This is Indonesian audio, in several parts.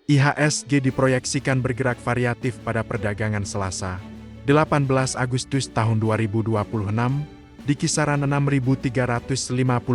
IHSG diproyeksikan bergerak variatif pada perdagangan Selasa, 18 Agustus tahun 2026, di kisaran 6.350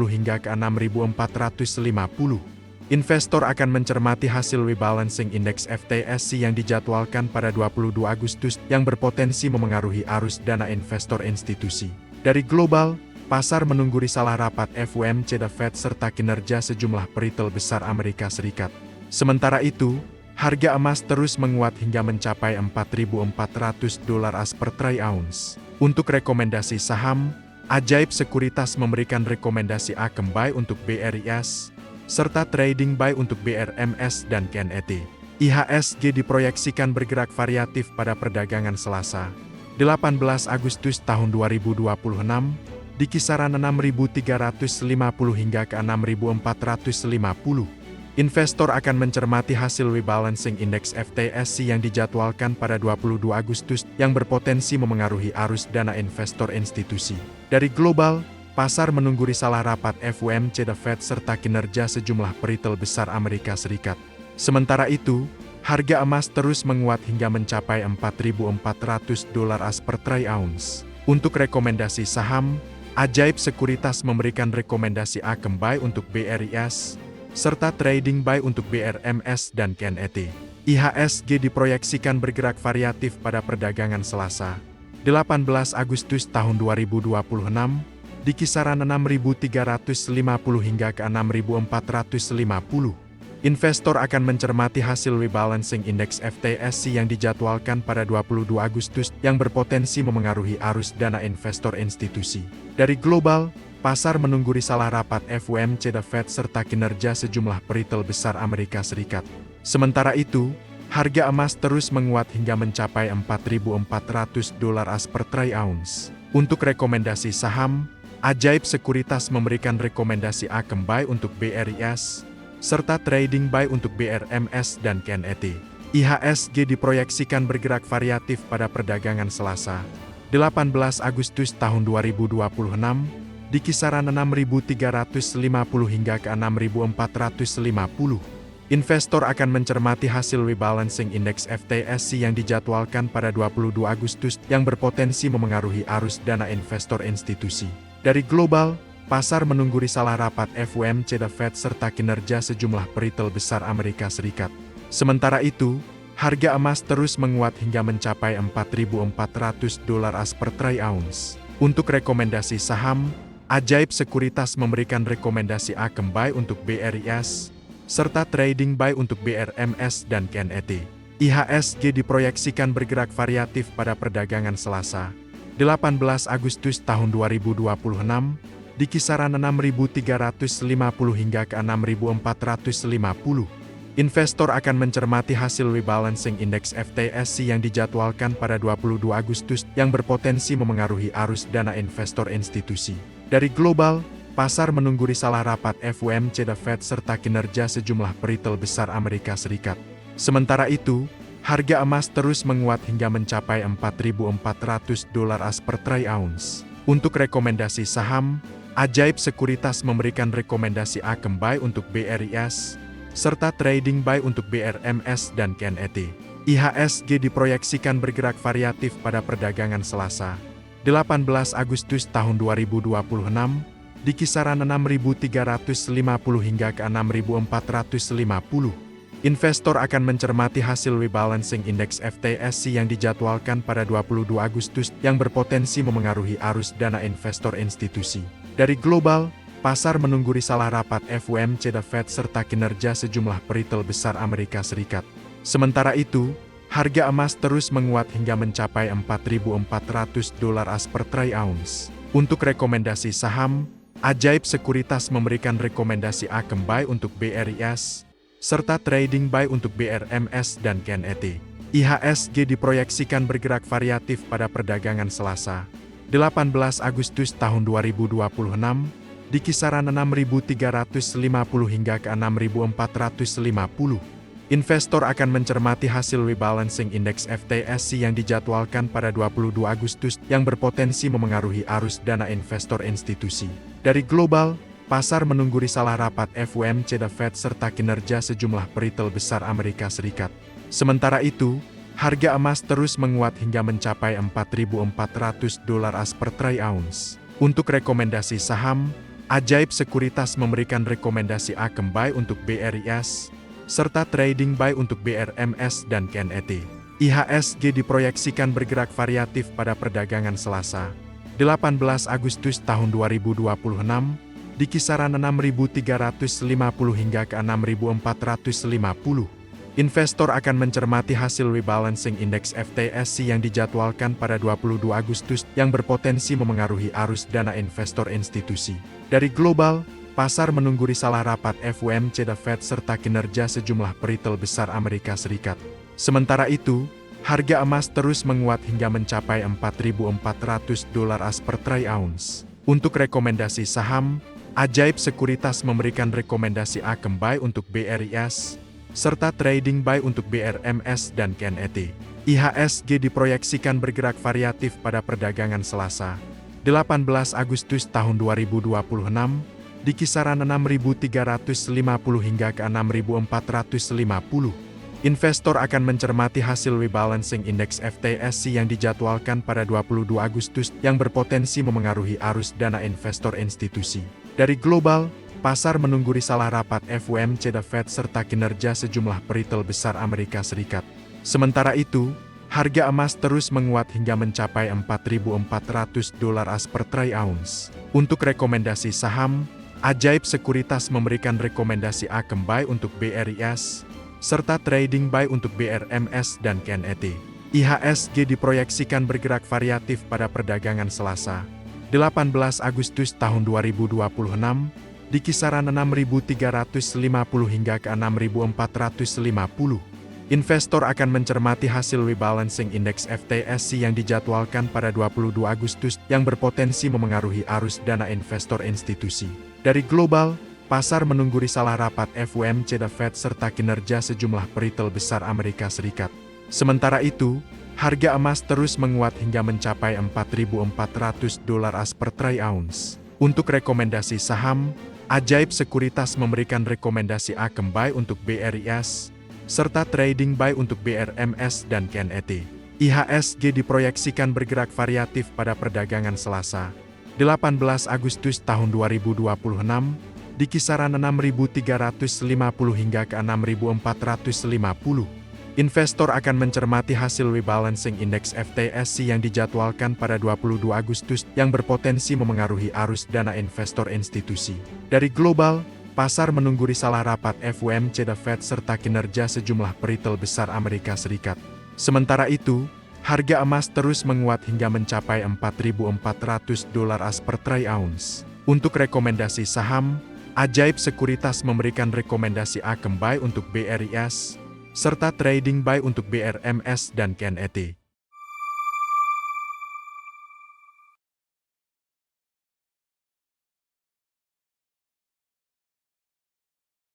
hingga ke 6.450. Investor akan mencermati hasil rebalancing indeks FTSE yang dijadwalkan pada 22 Agustus yang berpotensi memengaruhi arus dana investor institusi. Dari global, pasar menunggu risalah rapat FOMC The Fed serta kinerja sejumlah peritel besar Amerika Serikat. Sementara itu, harga emas terus menguat hingga mencapai $4.400 as per troy ounce. Untuk rekomendasi saham, Ajaib Sekuritas memberikan rekomendasi Akem Buy untuk BRIS, serta Trading Buy untuk BRMS dan KNET. IHSG diproyeksikan bergerak variatif pada perdagangan Selasa, 18 Agustus tahun 2026, di kisaran 6.350 hingga ke 6.450. Investor akan mencermati hasil rebalancing indeks FTSE yang dijadwalkan pada 22 Agustus yang berpotensi memengaruhi arus dana investor institusi. Dari global, pasar menunggu risalah rapat FOMC The Fed serta kinerja sejumlah peritel besar Amerika Serikat. Sementara itu, harga emas terus menguat hingga mencapai $4.400 as per troy ounce. Untuk rekomendasi saham, Ajaib Sekuritas memberikan rekomendasi Akem Buy untuk BRIS, serta Trading Buy untuk BRMS dan KNET. IHSG diproyeksikan bergerak variatif pada perdagangan Selasa, 18 Agustus tahun 2026, di kisaran 6.350 hingga ke 6.450. Investor akan mencermati hasil rebalancing indeks FTSE yang dijadwalkan pada 22 Agustus yang berpotensi memengaruhi arus dana investor institusi. Dari global, pasar menunggu risalah rapat FOMC The Fed serta kinerja sejumlah peritel besar Amerika Serikat. Sementara itu, harga emas terus menguat hingga mencapai $4.400 as per troy ounce. Untuk rekomendasi saham, Ajaib Sekuritas memberikan rekomendasi Akem Buy untuk BRIS, serta Trading Buy untuk BRMS dan KNET. IHSG diproyeksikan bergerak variatif pada perdagangan Selasa, 18 Agustus tahun 2026, di kisaran 6.350 hingga ke 6.450. Investor akan mencermati hasil rebalancing indeks FTSE yang dijadwalkan pada 22 Agustus yang berpotensi memengaruhi arus dana investor institusi. Dari global, pasar menunggu risalah rapat FOMC The Fed serta kinerja sejumlah peritel besar Amerika Serikat. Sementara itu, harga emas terus menguat hingga mencapai $4.400 as per troy ounce. Untuk rekomendasi saham, Ajaib Sekuritas memberikan rekomendasi Akem Buy untuk BRIS, serta Trading Buy untuk BRMS dan KNET. IHSG diproyeksikan bergerak variatif pada perdagangan Selasa, 18 Agustus tahun 2026, di kisaran 6.350 hingga ke 6.450. Investor akan mencermati hasil rebalancing indeks FTSE yang dijadwalkan pada 22 Agustus yang berpotensi memengaruhi arus dana investor institusi. Dari global, pasar menunggu risalah rapat FOMC The Fed serta kinerja sejumlah peritel besar Amerika Serikat. Sementara itu, harga emas terus menguat hingga mencapai $4.400 as per troy ounce. Untuk rekomendasi saham, Ajaib Sekuritas memberikan rekomendasi Akem Buy untuk BRIS, serta Trading Buy untuk BRMS dan KNET. IHSG diproyeksikan bergerak variatif pada perdagangan Selasa, 18 Agustus tahun 2026, di kisaran 6.350 hingga ke 6.450. Investor akan mencermati hasil rebalancing indeks FTSE yang dijadwalkan pada 22 Agustus yang berpotensi memengaruhi arus dana investor institusi. Dari global, pasar menunggu risalah rapat FOMC The Fed serta kinerja sejumlah peritel besar Amerika Serikat. Sementara itu, harga emas terus menguat hingga mencapai $4.400 as per troy ounce. Untuk rekomendasi saham, Ajaib Sekuritas memberikan rekomendasi Akem Buy untuk BRIS, serta Trading Buy untuk BRMS dan KNET. IHSG diproyeksikan bergerak variatif pada perdagangan Selasa, 18 Agustus tahun 2026, di kisaran 6.350 hingga ke 6.450. Investor akan mencermati hasil rebalancing indeks FTSE yang dijadwalkan pada 22 Agustus yang berpotensi memengaruhi arus dana investor institusi. Dari global, pasar menunggu risalah rapat FOMC The Fed serta kinerja sejumlah peritel besar Amerika Serikat. Sementara itu, harga emas terus menguat hingga mencapai $4.400 as per troy ounce. Untuk rekomendasi saham, Ajaib Sekuritas memberikan rekomendasi Akem Buy untuk BRIS, serta Trading Buy untuk BRMS dan KNET. IHSG diproyeksikan bergerak variatif pada perdagangan Selasa, 18 Agustus tahun 2026, di kisaran 6.350 hingga ke 6.450. Investor akan mencermati hasil rebalancing indeks FTSE yang dijadwalkan pada 22 Agustus yang berpotensi memengaruhi arus dana investor institusi. Dari global, pasar menunggu risalah rapat FOMC The Fed serta kinerja sejumlah peritel besar Amerika Serikat. Sementara itu, harga emas terus menguat hingga mencapai $4.400 as per troy ounce. Untuk rekomendasi saham, Ajaib Sekuritas memberikan rekomendasi Akem Buy untuk BRIS, serta Trading Buy untuk BRMS dan KNET. IHSG diproyeksikan bergerak variatif pada perdagangan Selasa, 18 Agustus tahun 2026, di kisaran 6.350 hingga ke 6.450. Investor akan mencermati hasil rebalancing indeks FTSE yang dijadwalkan pada 22 Agustus yang berpotensi memengaruhi arus dana investor institusi. Dari global, pasar menunggu risalah rapat FOMC The Fed serta kinerja sejumlah peritel besar Amerika Serikat. Sementara itu, harga emas terus menguat hingga mencapai $4.400 as per troy ounce. Untuk rekomendasi saham, Ajaib Sekuritas memberikan rekomendasi Akem Buy untuk BRIS, serta Trading Buy untuk BRMS dan KNET. IHSG diproyeksikan bergerak variatif pada perdagangan Selasa, 18 Agustus tahun 2026, di kisaran 6.350 hingga ke 6.450. Investor akan mencermati hasil rebalancing indeks FTSE yang dijadwalkan pada 22 Agustus yang berpotensi memengaruhi arus dana investor institusi. Dari global, pasar menunggu risalah rapat FOMC The Fed serta kinerja sejumlah peritel besar Amerika Serikat. Sementara itu, harga emas terus menguat hingga mencapai $4.400 as per troy ounce. Untuk rekomendasi saham, Ajaib Sekuritas memberikan rekomendasi Akem Buy untuk BRIS, serta Trading Buy untuk BRMS dan KNET. IHSG diproyeksikan bergerak variatif pada perdagangan Selasa, 18 Agustus tahun 2026, di kisaran 6.350 hingga ke 6.450. Investor akan mencermati hasil rebalancing indeks FTSE yang dijadwalkan pada 22 Agustus yang berpotensi memengaruhi arus dana investor institusi. Dari global, pasar menunggu risalah rapat FOMC The Fed serta kinerja sejumlah peritel besar Amerika Serikat. Sementara itu, harga emas terus menguat hingga mencapai $4.400 as per troy ounce. Untuk rekomendasi saham, Ajaib Sekuritas memberikan rekomendasi Akem Buy untuk BRIS, serta Trading Buy untuk BRMS dan KNET.